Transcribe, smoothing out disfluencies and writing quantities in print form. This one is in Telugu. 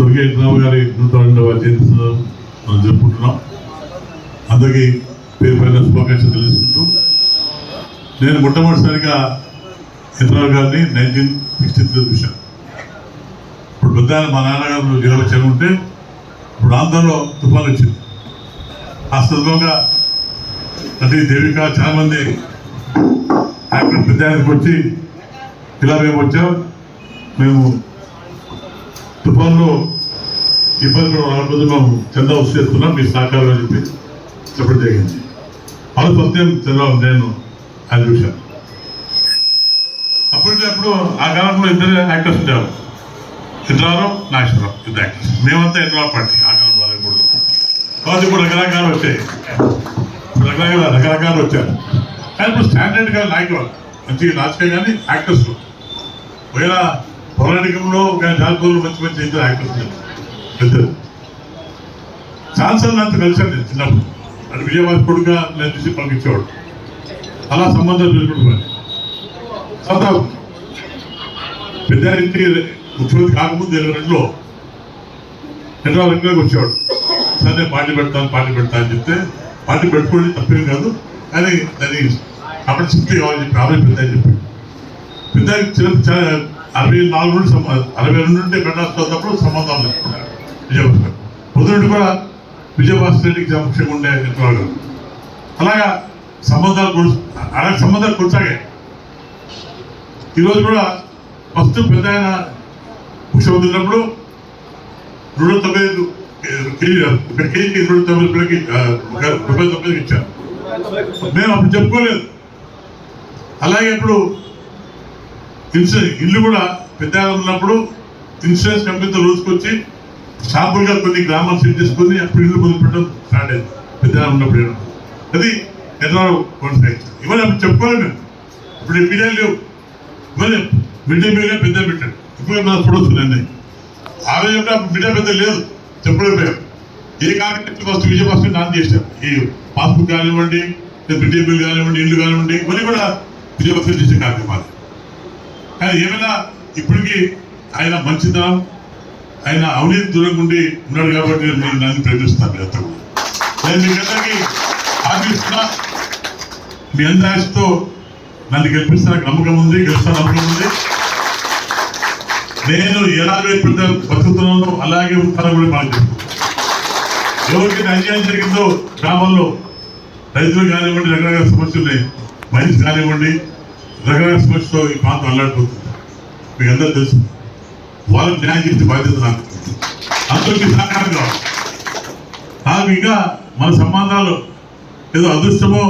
స్వర్గీయ రావు గారి 102వ జయంతి మనం జరుపుకుంటున్నాం. అందరికీ పేరు పైన శుభాకాంక్షలు తెలుసుకుంటూ, నేను మొట్టమొదటిసారిగా ఎన్రావు గారిని 1963 చూశాను. ఇప్పుడు పెద్ద మా నాన్నగారు జీవనోత్సవం ఉంటే ఇప్పుడు ఆంధ్రలో తుఫాను వచ్చింది. ఆ సందర్భంగా నటి దేవిక చాలా మంది యాక్టర్ పెద్ద వచ్చి ఇలా మేము వచ్చాం, మేము తుఫాన్లో ఇబ్బంది రాకపోతే మేము చందా వస్తు చేస్తున్నాం, మీ సహకారం అని చెప్పి చెప్పడం జరిగింది. అలా ఫస్ట్ టైం చంద్రబాబు నేను ఆయన చూశాను. అప్పుడు ఆ కాలంలో ఇద్దరు యాక్టర్స్ ఉండేవారు, ఇంద్రారావు, నాగేశ్వరరావు, ఇద్దరు యాక్టర్స్. మేమంతా ఇంద్రారావు పార్టీ ఆ కాలం కూడా. కాబట్టి ఇప్పుడు రకరకాలు వచ్చాయి, రకరకాలు వచ్చారు. కానీ ఇప్పుడు స్టాండర్డ్గా నాయకులు మంచిగా రాజకీయ కానీ యాక్టర్స్లో ఒకవేళ పౌరాణికంలో జాతీయంలో మంచి ఇద్దరు యాక్టర్స్ ఇద్దరు ఛాన్సర్ అంతా కలిసాను నేను చిన్నప్పుడు. అంటే విజయవాడ కొడుగా నేను చూసి పంపించేవాడు. అలా సంబంధాలు పెట్టుకుంటున్నాను. తర్వాత పెద్దారింటికి ముఖ్యమంత్రి కాకముందు 22లో చంద్రబాబు వచ్చేవాడు. సార్ నేను పార్టీ పెడతా అని చెప్తే పార్టీ పెట్టుకోవడం తప్పేం కాదు, కానీ దాన్ని అప్పుడు శక్తి కావాలని చెప్పి ఆలోచన పెద్ద అని చెప్పి పెద్ద 64 నుండి 62 నుండి మెడ్రాస్ చదువుతప్పుడు సంబంధాలు చెప్పుకున్నారు విజయభాస్కర్. పొద్దునుండి కూడా విజయభాస్కర్ రెడ్డికి ముఖ్యంగా ఉండే ఎంతవాళ్ళు. అలాగా సంబంధాలు కొనసాగాయి. ఈరోజు కూడా ఫస్ట్ పెద్ద ఆయన ముఖ్యమంత్రి ఉన్నప్పుడు 195 కేజీకి 190 ఇచ్చారు. మేము అప్పుడు చెప్పుకోలేదు. అలాగే ఇప్పుడు ఇల్లు కూడా పెద్ద ఉన్నప్పుడు ఇన్సూరెన్స్ కంపెనీతో రోజుకొచ్చి షాపులుగా కొన్ని గ్రామాలు సెట్ చేసుకుని అప్పుడు ఇల్లు మొదలుపెట్టడం స్టార్ట్ అయింది. పెద్ద ఉన్నప్పుడు అది ఎన్నో కొనసాగించారు. ఇవన్నీ అప్పుడు చెప్పుకోలేదు మేము. ఇప్పుడు మీడియా లేవు. ఇవన్నీ మిడ్ డే మీడియా పెద్ద పెట్టాడు. ఇప్పుడు మన ఫోటోస్ ఉన్నాయి. ఆ రోజు మీడియా పెద్ద లేదు, చెప్పలేకపోయాం. ఏ కార్యక్రమం ఫస్ట్ విజయభాస్కర్ నాన్న చేశారు. ఈ పాస్బుక్ కానివ్వండి, మిడ్ డే మీల్ కానివ్వండి, ఇల్లు కానివ్వండి, ఇవన్నీ కూడా విజయభాస్కర్ చేసే కార్యక్రమాలు. కానీ ఏమైనా ఇప్పటికీ ఆయన మంచితనం, ఆయన అవినీతి దూరంగా ఉండి ఉన్నాడు కాబట్టి నేను నన్ను ప్రేమిస్తాను. ఎంత కూడా నేను మీకందరికీ ఆశిస్తున్నా. మీ అందరి ఆశతో నన్ను గెలిపిస్తానికి నమ్మకం ఉంది, గెలుస్తాను నమ్మకం ఉంది. నేను ఎలాగే బతుకుతున్నానో అలాగే ఉంటానని కూడా బాగా చెప్తున్నాను. ఎవరికి అన్యాయం జరిగిందో గ్రామంలో రైతులు కానివ్వండి, రకరకాల సమస్యలు ఉన్నాయి, మనిషి కానివ్వండి, రకరకాల సమస్యతో ఈ ప్రాంతం అల్లాడిపోతుంది. మీకు అందరూ తెలుసు. వాళ్ళకి న్యాయం చేసే బాధ్యత నాకు. అందరికీ సహకారం కావాలి. నాకు ఇంకా మన సంబంధాలు ఏదో అదృష్టమో